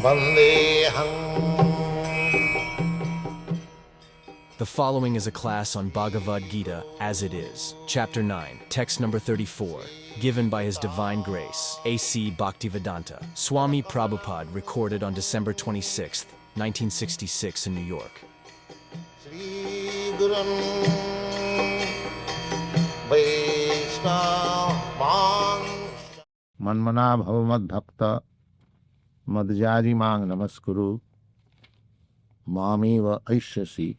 The following is a class on Bhagavad Gita as it is, Chapter 9, Text number 34, given by His Divine Grace, A.C. Bhaktivedanta, Swami Prabhupada, recorded on December 26, 1966 in New York. Manmana bhavamad bhakta madjari mang namaskuru mamiva aishyasi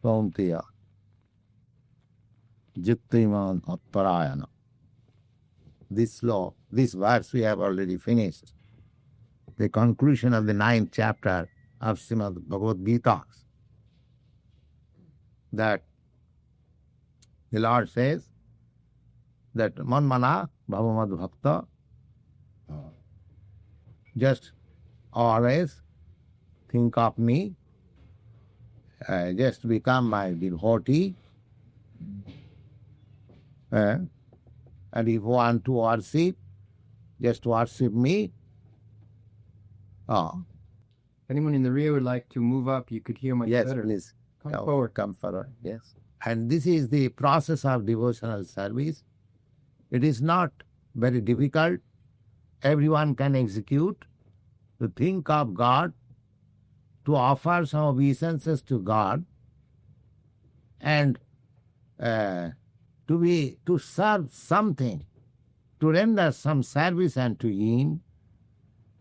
kaunteya jittiman atparayana. This verse we have already finished. The conclusion of the 9th chapter of Srimad Bhagavad Gita, that the Lord says that manmana bhavamad bhakta, just always think of me, just become my devotee, and if you want to worship, just worship me. Anyone in the rear would like to move up, you could hear much Yes, better. please. Come forward. Come forward, yes. And this is the process of devotional service. It is not very difficult. Everyone can execute. To think of God, to offer some obeisances to God, and to serve something, to render some service unto Him,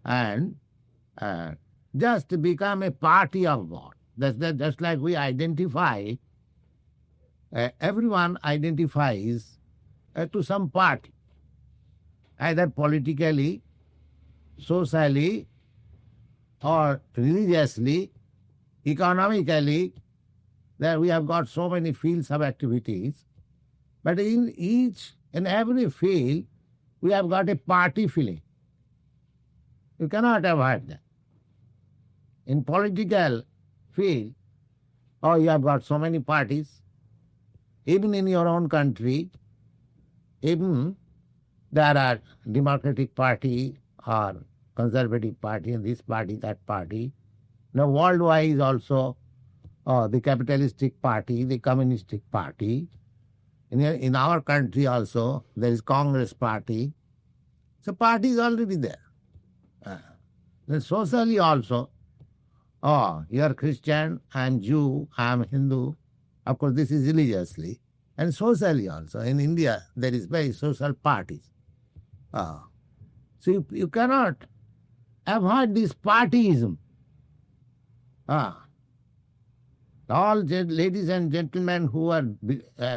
and just to become a party of God. Just like we identify, everyone identifies to some party, either politically, socially, or religiously, economically. There we have got so many fields of activities, but in each and every field we have got a party feeling. You cannot avoid that. In political field, you have got so many parties. Even in your own country, even there are Democratic Party or Conservative Party and this party, that party. Now worldwide also the Capitalistic Party, the Communistic Party. In our country also there is Congress Party. So party is already there. Then socially also, you are Christian, I am Jew, I am Hindu. Of course this is religiously. And socially also. In India there is very social parties. So you cannot avoid this partyism. All ladies and gentlemen who are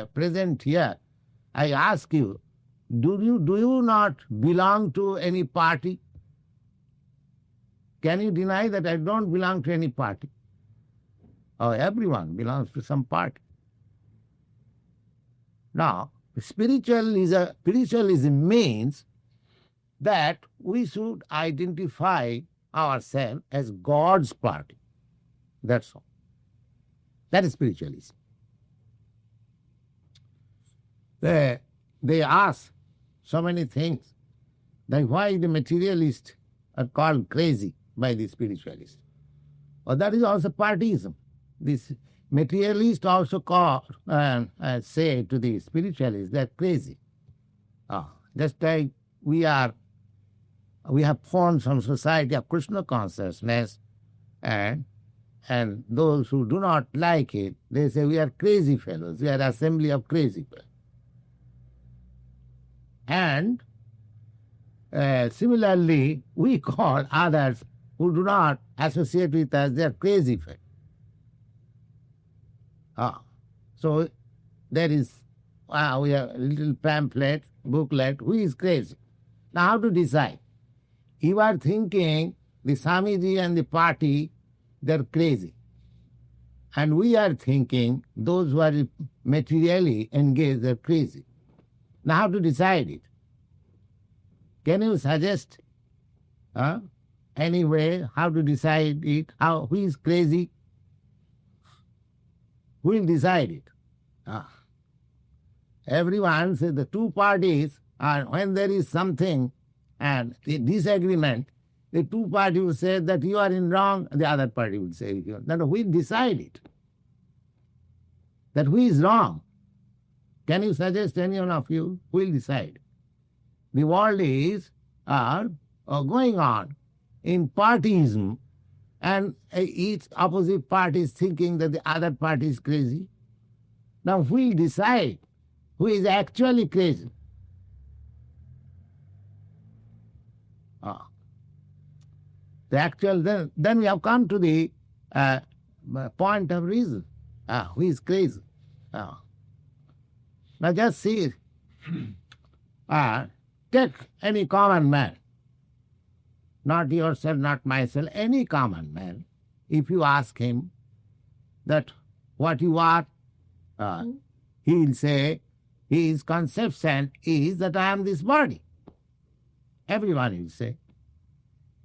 present here, I ask you, do you not belong to any party? Can you deny that I don't belong to any party? Everyone belongs to some party. Now, spiritualism means that we should identify ourselves as God's party. That's all. That is spiritualism. They ask so many things, that why the materialists are called crazy by the spiritualists. That is also partyism. This materialists also call say to the spiritualists they're crazy. Just like we have formed some society of Krishna consciousness, and those who do not like it, they say we are crazy fellows, we are assembly of crazy people. And similarly, we call others who do not associate with us, they are crazy fellows. So there is, we have a little pamphlet, booklet, who is crazy? Now how to decide? You are thinking the Swamiji and the party, they're crazy. And we are thinking those who are materially engaged, they're crazy. Now how to decide it? Can you suggest any way how to decide it? Who is crazy? Who will decide it? Everyone says the two parties are, when there is something and the disagreement, The two parties will say that you are in wrong, the other party will say you are. Then we decide it. That who is wrong? Can you suggest any one of you? Who will decide? The world is going on in partyism, and each opposite party is thinking that the other party is crazy. Now who will decide who is actually crazy? The actual, then we have come to the point of reason. Who is crazy? Now just see, take any common man, not yourself, not myself, any common man. If you ask him that what you are, he will say his conception is that I am this body. Everyone will say.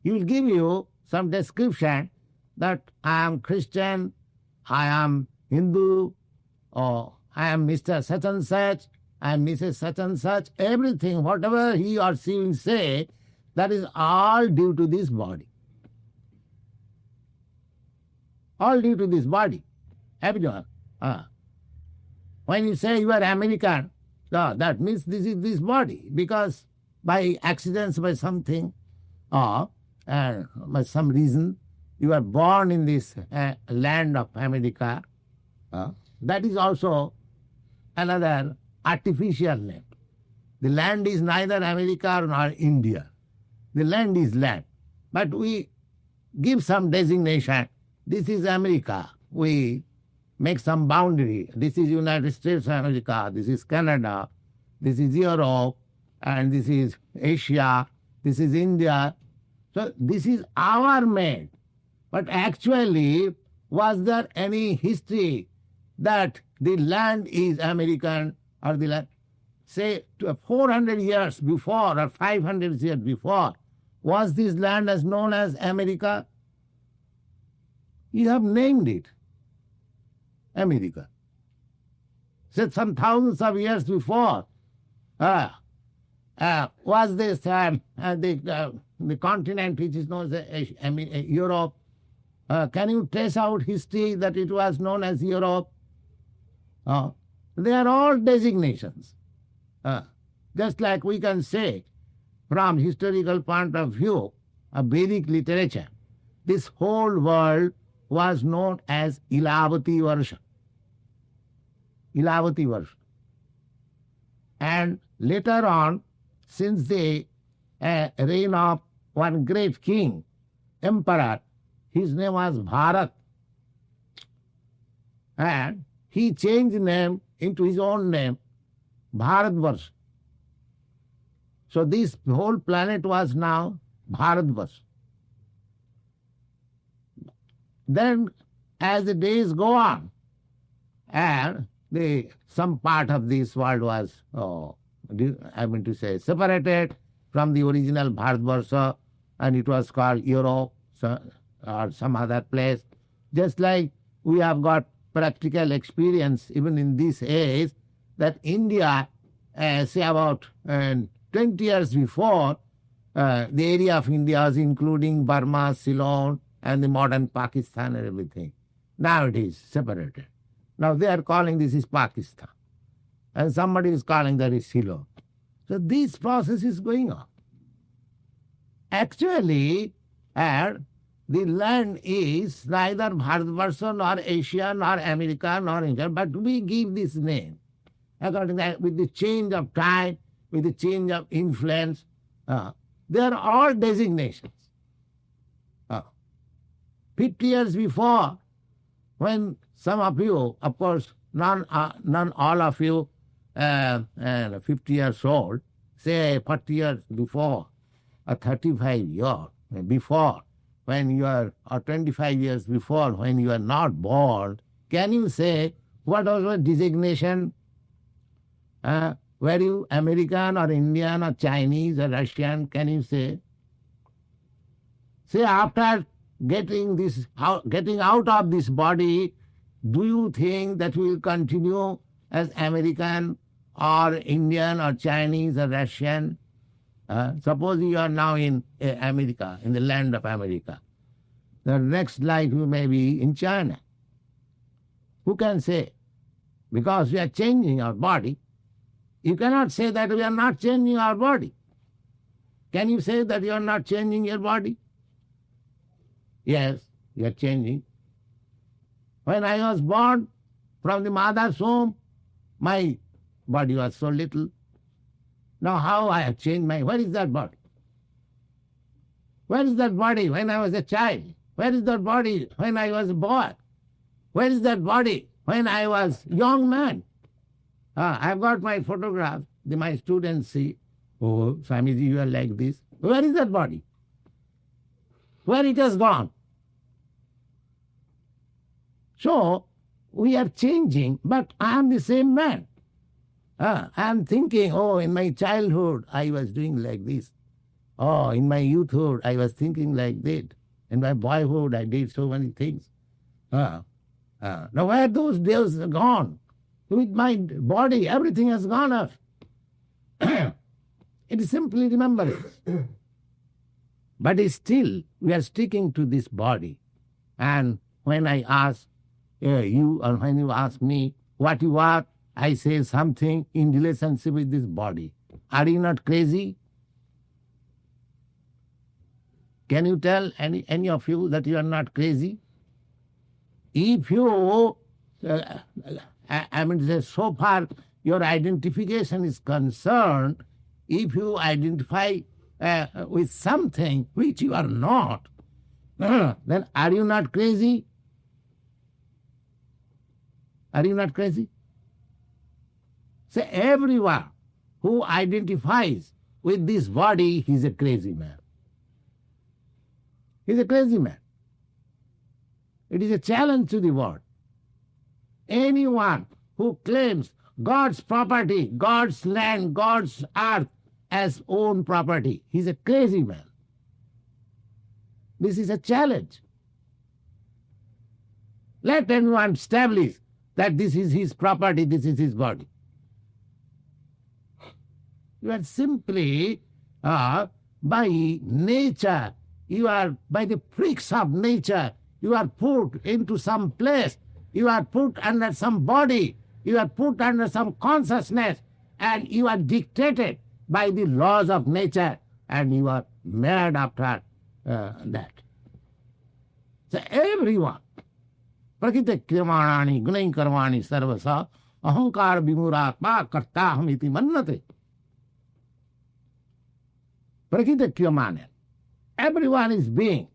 He will give you some description that I am Christian, I am Hindu, or I am Mr. such and such, I am Mrs. such and such. Everything, whatever he or she will say, that is all due to this body. All due to this body. Everyone. When you say you are American, that means this is this body, because by accidents, by something, or by some reason, you are born in this land of America. That is also another artificial name. The land is neither America nor India. The land is land. But we give some designation. This is America. We make some boundary. This is United States of America. This is Canada. This is Europe. And this is Asia. This is India. So this is our made. But actually, was there any history that the land is American or the land? Say 400 years before or 500 years before, was this land as known as America? You have named it America. Said some thousands of years before, was this the continent which is known as Europe? Can you trace out history that it was known as Europe? They are all designations. Just like we can say, from historical point of view, a Vedic literature, this whole world was known as Ilavati Varsha. Ilavati Varsha. And later on, since the reign of one great king, emperor, his name was Bharat, and he changed name into his own name, Bharatvarsha. So this whole planet was now Bharatvarsha. Then as the days go on, and some part of this world was, separated from the original Bharatvarsha, and it was called Europe or some other place. Just like we have got practical experience even in this age, that India, say about 20 years before, the area of India was including Burma, Ceylon, and the modern Pakistan and everything. Now it is separated. Now they are calling this is Pakistan. And somebody is calling that is Ceylon. So this process is going on. Actually, the land is neither Bharatvarsha nor Asia nor America nor India, but we give this name. According to that, with the change of time, with the change of influence, they are all designations. 50 years before, when some of you, of course, none all of you 50 years old, say 40 years before, or 35 years before, when you are, or 25 years before, when you are not born, can you say what was your designation? Were you American or Indian or Chinese or Russian? Can you say? Say after getting out of this body, do you think that we will continue as American or Indian or Chinese or Russian? Suppose you are now in America, in the land of America. The next life you may be in China. Who can say? Because we are changing our body. You cannot say that we are not changing our body. Can you say that you are not changing your body? Yes, you are changing. When I was born from the mother's womb, my body was so little. Now how I have changed where is that body? Where is that body when I was a child? Where is that body when I was a boy? Where is that body when I was young man? I've got my photograph. My students see, oh, Swamiji, you are like this. Where is that body? Where it has gone? So, we are changing, but I am the same man. I am thinking, oh, in my childhood, I was doing like this. Oh, in my youthhood, I was thinking like that. In my boyhood, I did so many things. Now, where those days are gone? With my body, everything has gone off. It is simply remembrance. But still, we are sticking to this body. And when I ask you, or when you ask me what you are, I say something in relationship with this body. Are you not crazy? Can you tell any of you that you are not crazy? If you, so far your identification is concerned, if you identify with something which you are not, then are you not crazy? Are you not crazy? Say, everyone who identifies with this body, he's a crazy man. He's a crazy man. It is a challenge to the world. Anyone who claims God's property, God's land, God's earth as own property, he's a crazy man. This is a challenge. Let anyone establish that this is his property, this is his body. You are simply, by nature, you are, by the freaks of nature, you are put into some place, you are put under some body, you are put under some consciousness, and you are dictated by the laws of nature, and you are mad after that. So everyone, prakita kriyamanani gunai karmani sarvasa ahankar vimuratma kartaham iti mannate. Prakita kriyamana. Everyone is being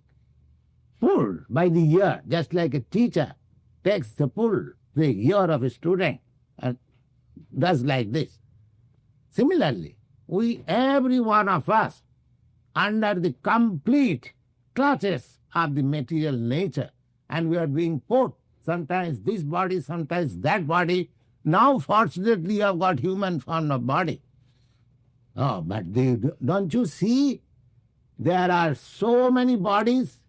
pulled by the ear, just like a teacher takes the ear of a student and does like this. Similarly, every one of us, under the complete clutches of the material nature, and we are being put, sometimes this body, sometimes that body. Now, fortunately, you have got human form of body. Oh, but don't you see? There are so many bodies.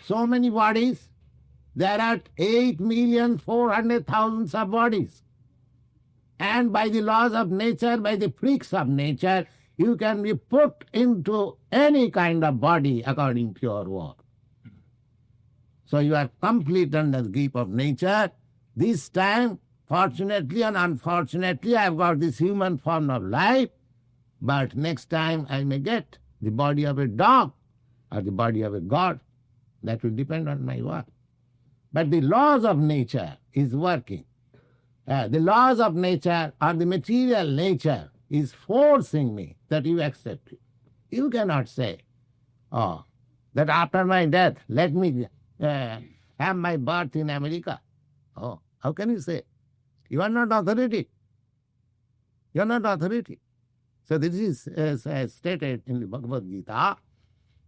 So many bodies. There are 8,400,000 of bodies. And by the laws of nature, by the freaks of nature, you can be put into any kind of body according to your work. So you are complete under the grip of nature. This time, fortunately and unfortunately, I have got this human form of life. But next time I may get the body of a dog or the body of a god. That will depend on my work. But the laws of nature is working. The laws of nature or the material nature is forcing me that you accept it. You cannot say, oh, that after my death, let me have my birth in America. Oh, how can you say? You are not authority. You are not authority. So this is stated in the Bhagavad Gita.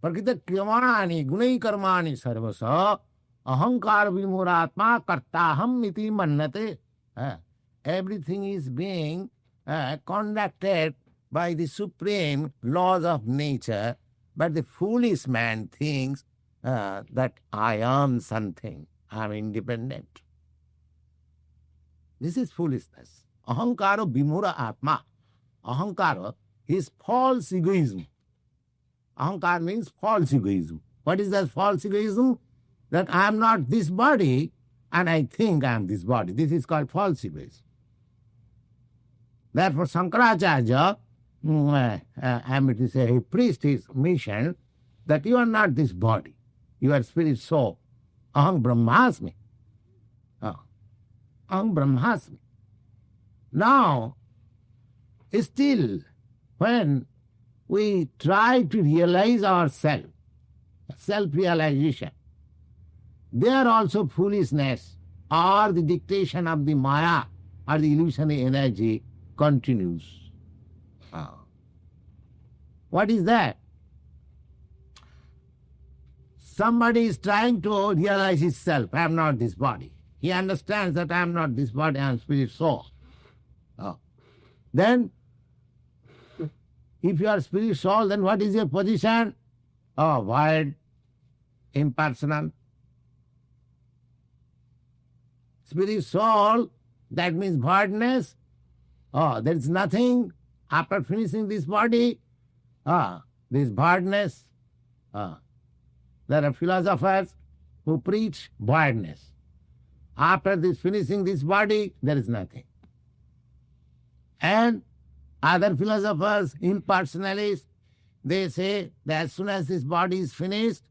Prakita kriyamanani gunai karmani sarvasa ahankar vimuratma kartaham iti mannate. Everything is being conducted by the supreme laws of nature, but the foolish man thinks that I am something, I am independent. This is foolishness. Ahankaro vimura atma. Ahankara is false egoism. Ahankara means false egoism. What is that false egoism? That I am not this body and I think I am this body. This is called false egoism. Therefore, Shankaracharya, I mean to say, a priest is mentioned that you are not this body. You are spirit soul. Aham Brahmasmi. Aham Brahmasmi. Now, still, when we try to realize ourselves, self-realization, there also foolishness or the dictation of the Maya or the illusionary energy continues. What is that? Somebody is trying to realize himself. I am not this body. He understands that I am not this body, I am spirit soul. Then, if you are spirit soul, then what is your position? Void, impersonal. Spirit soul, that means voidness. There is nothing after finishing this body. This voidness. There are philosophers who preach voidness. After this finishing this body, there is nothing. And other philosophers, impersonalists, they say that as soon as this body is finished,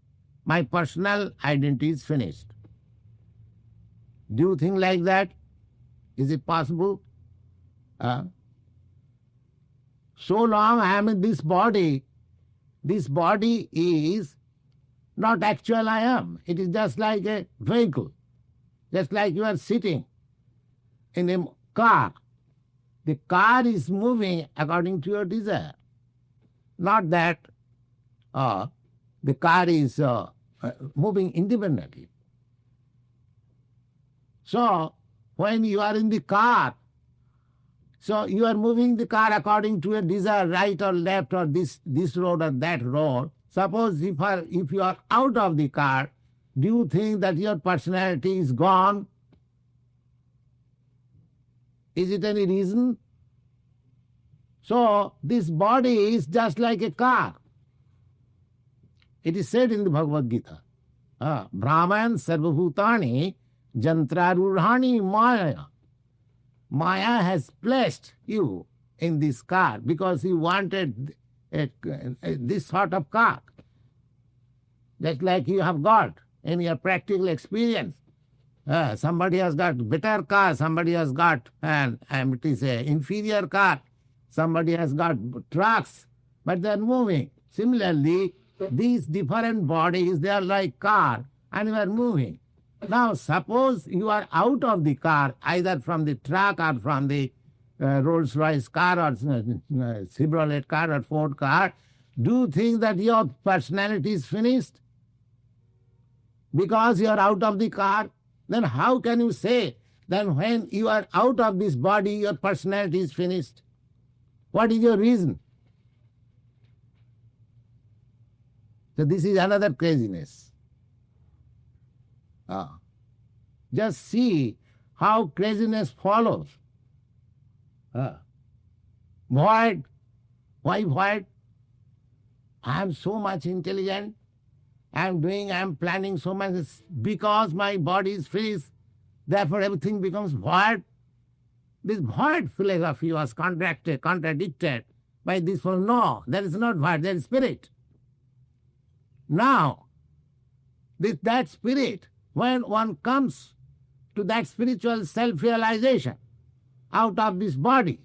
my personal identity is finished. Do you think like that? Is it possible? So long I am in this body is not actual I am. It is just like a vehicle. Just like you are sitting in a car. The car is moving according to your desire. Not that the car is moving independently. So, when you are in the car, so you are moving the car according to your desire, right or left or this road or that road. Suppose if you are out of the car, do you think that your personality is gone? Is it any reason? So, this body is just like a car. It is said in the Bhagavad Gita, Brahman sarvabhutani jantrarurhani maya. Maya has placed you in this car because he wanted this sort of car. Just like you have got in your practical experience. Somebody has got better car, somebody has got it is an inferior car, somebody has got trucks, but they are moving. Similarly, these different bodies, they are like car and you are moving. Now, suppose you are out of the car, either from the truck or from the Rolls-Royce car or Chevrolet car or Ford car, do you think that your personality is finished? Because you are out of the car, then how can you say that when you are out of this body, your personality is finished? What is your reason? So this is another craziness. Just see how craziness follows. Void. Why void? I am so much intelligent. I am planning so much because my body is finished. Therefore everything becomes void. This void philosophy was contradicted by this one. No, there is not void, there is spirit. Now, that spirit, when one comes to that spiritual self-realization out of this body,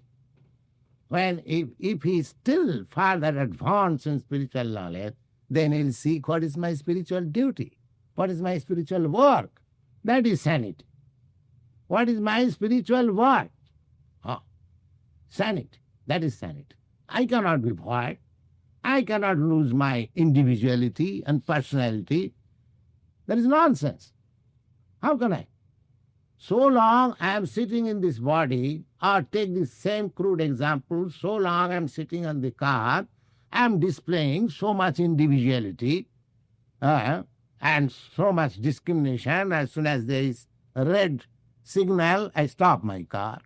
when if he is still further advanced in spiritual knowledge, then he'll seek what is my spiritual duty, what is my spiritual work. That is sanity. What is my spiritual work? Sanity. That is sanity. I cannot be void. I cannot lose my individuality and personality. That is nonsense. How can I? So long I am sitting in this body, or take the same crude example, so long I am sitting on the car, I am displaying so much individuality and so much discrimination. As soon as there is a red signal, I stop my car.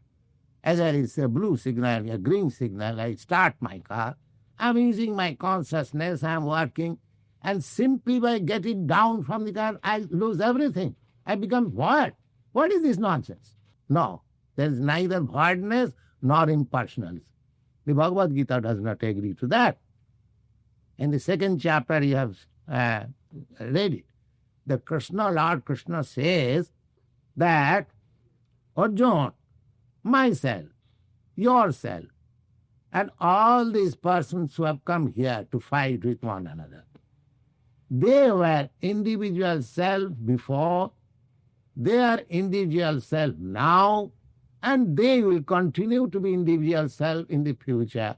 As there is a blue signal, a green signal, I start my car. I'm using my consciousness, I'm working, and simply by getting down from the car, I lose everything. I become void. What is this nonsense? No, there is neither voidness nor impersonalism. The Bhagavad Gita does not agree to that. In the second chapter, you have read it. The Krishna, Lord Krishna says that, Arjuna, myself, yourself, and all these persons who have come here to fight with one another, they were individual self before, they are individual self now, and they will continue to be individual self in the future.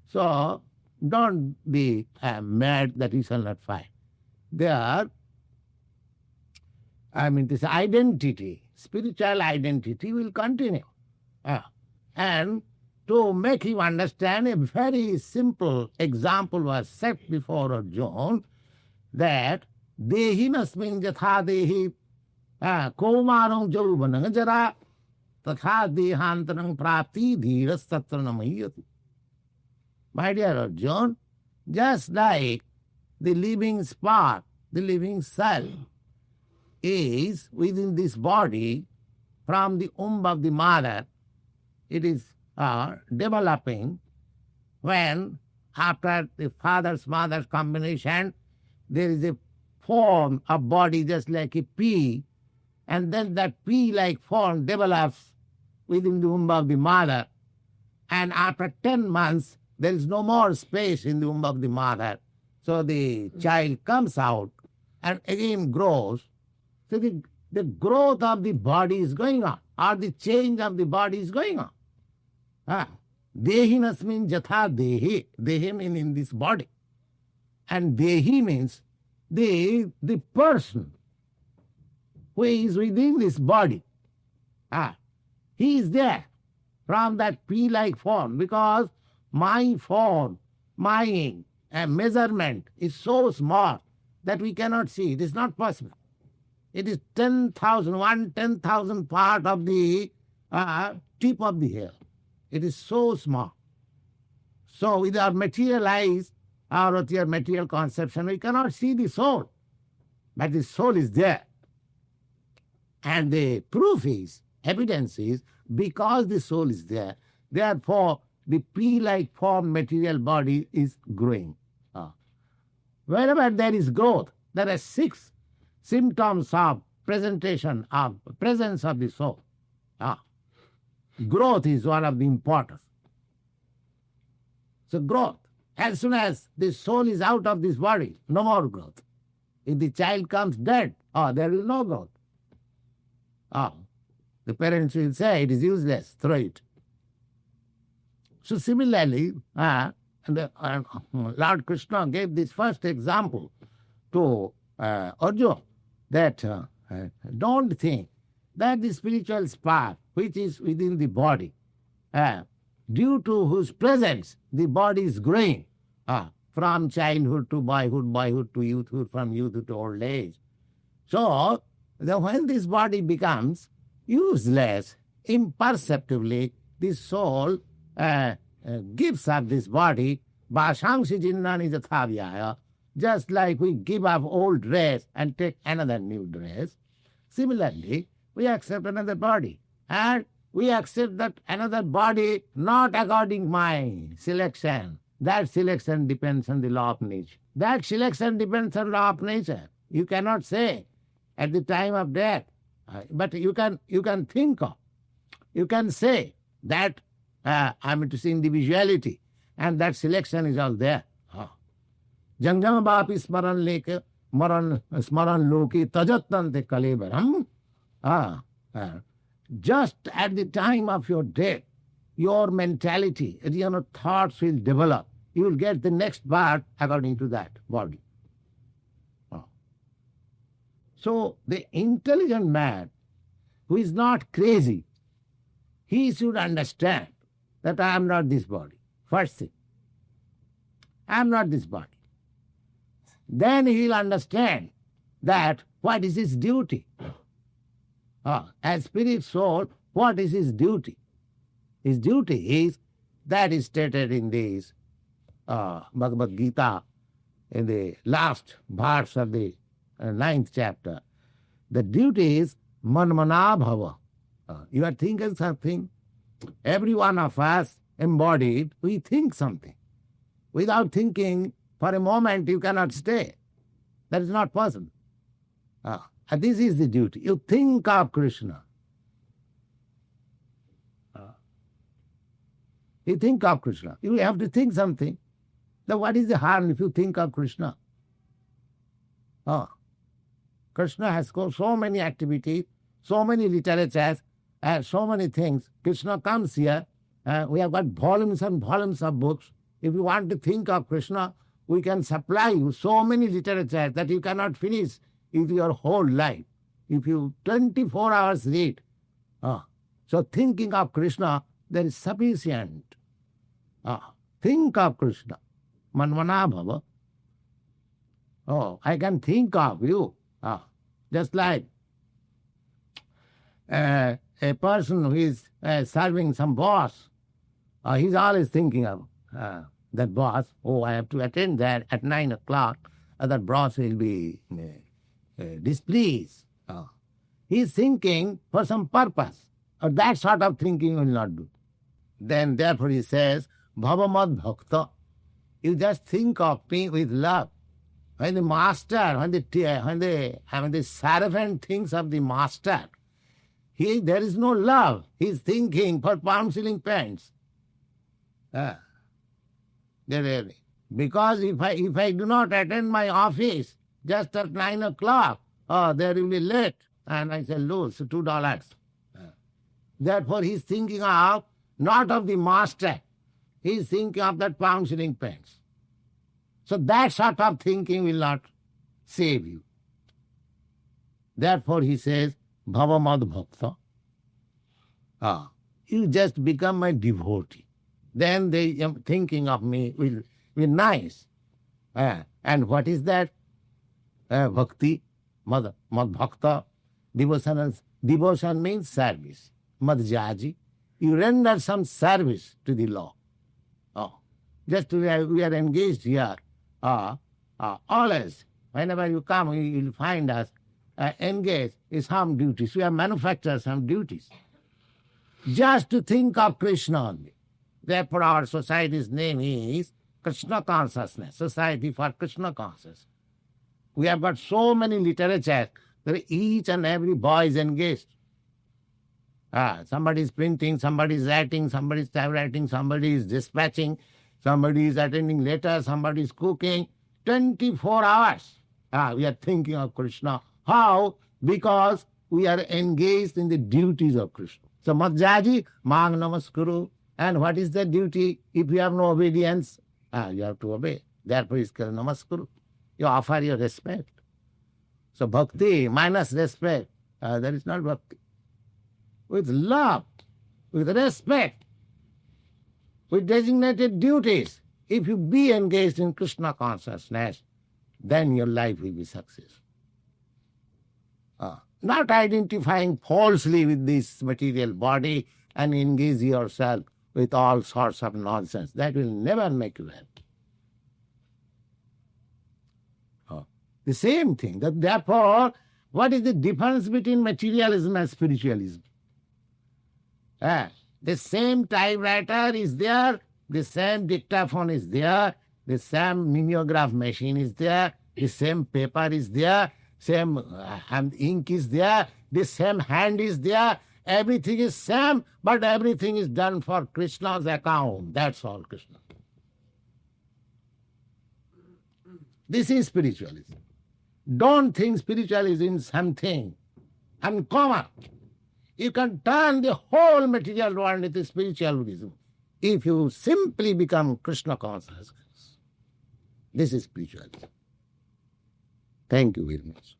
So, don't be mad that you shall not fight. This identity, spiritual identity will continue. And to make you understand, a very simple example was set before Arjuna, that dehi nasmin jatha dehi kaumarang jauvanang jara tatha dehantanang prapti dhiras tatra namayati. My dear Arjuna, just like the living spark, the living cell is within this body from the womb of the mother, it is developing when after the father's-mother's combination, there is a form of body just like a pea, and then that pea-like form develops within the womb of the mother, and after 10 months, there is no more space in the womb of the mother. So the child comes out and again grows. So the growth of the body is going on, or the change of the body is going on. Dehi nasmin jatha dehi. Dehi means in this body. And dehi means the person who is within this body. He is there from that pea-like form, because my form, my measurement is so small that we cannot see. It is not possible. It is 10,000 part of the tip of the hair. It is so small. So with our material eyes, or with your material conception, we cannot see the soul. But the soul is there. And the proof is, evidence is, because the soul is there, therefore the pea-like form material body is growing. Wherever there is growth, there are 6 symptoms of presence of the soul. Growth is one of the importance. So growth. As soon as the soul is out of this body, no more growth. If the child comes dead, there is no growth. The parents will say it is useless, throw it. So similarly, Lord Krishna gave this first example to Arjuna, that don't think that the spiritual spark which is within the body, due to whose presence the body is growing, from childhood to boyhood to youthhood, from youth to old age. So, when this body becomes useless, imperceptibly, the soul gives up this body, Bhashangsi jinnani jathavyaya, just like we give up old dress and take another new dress. Similarly, we accept another body. And we accept that another body not according my selection. That selection depends on the law of nature. That selection depends on the law of nature. You cannot say at the time of death, but you can think of. You can say that to see individuality, and that selection is all there. Jangjam bapi smaran leke smaran loki tajattante kalebaram. Just at the time of your death, your mentality, your thoughts will develop. You will get the next part according to that body. So the intelligent man who is not crazy, he should understand that I am not this body. First thing, I am not this body. Then he will understand that what is his duty. As spirit soul, what is his duty? His duty is, that is stated in this Bhagavad Gita, in the last verse of the 9th chapter. The duty is manmana bhava. You are thinking something. Every one of us embodied, we think something. Without thinking, for a moment you cannot stay. That is not possible. And this is the duty. You think of Krishna. You think of Krishna. You have to think something. Then what is the harm if you think of Krishna? Krishna has got so many activities, so many literatures, so many things. Krishna comes here. We have got volumes and volumes of books. If you want to think of Krishna, we can supply you so many literatures that you cannot finish in your whole life. If you 24 hours read. So thinking of Krishna, there is sufficient. Think of Krishna. Manmana bhava. I can think of you. Just like a person who is serving some boss, he's always thinking of that boss. I have to attend that at 9 o'clock. That boss will be displeased. He's thinking for some purpose. That sort of thinking will not do. Then therefore he says, Bhavamad Bhakta. You just think of me with love. When the master, when the servant thinks of the master, there is no love. He's thinking for pound ceiling pants. Because if I do not attend my office just at 9 o'clock, there will be late, and I shall lose $2. Therefore he's thinking of not of the master. He's thinking of that pound ceiling pants. So that sort of thinking will not save you. Therefore he says, Bhavamad Bhakta. You just become my devotee. Then the thinking of me will be nice. And what is that? Bhakti, Mad Bhakta, devotion means service. Madhyaji, you render some service to the law. Just we are engaged here. Always, whenever you come, you will find us engaged in some duties. We have manufactured some duties. Just to think of Krishna only. Therefore our society's name is Krishna Consciousness, Society for Krishna Consciousness. We have got so many literatures that each and every boy is engaged. Somebody is printing, somebody is writing, somebody is typewriting, somebody is dispatching, somebody is attending letters, somebody is cooking. 24 hours we are thinking of Krishna. How? Because we are engaged in the duties of Krishna. So Madhyaji, Mang Namaskuru. And what is the duty? If you have no obedience, you have to obey. Therefore is called Namaskuru. You offer your respect. So bhakti minus respect, that is not bhakti. With love, with respect, with designated duties, if you be engaged in Krishna consciousness, then your life will be successful. Not identifying falsely with this material body and engage yourself with all sorts of nonsense. That will never make you happy. The same thing. Therefore, what is the difference between materialism and spiritualism? The same typewriter is there, the same dictaphone is there, the same mimeograph machine is there, the same paper is there, same ink is there, the same hand is there, everything is same, but everything is done for Krishna's account. That's all Krishna. This is spiritualism. Don't think spiritualism is something uncommon. You can turn the whole material world into spiritualism if you simply become Krishna conscious. This is spiritualism. Thank you very much.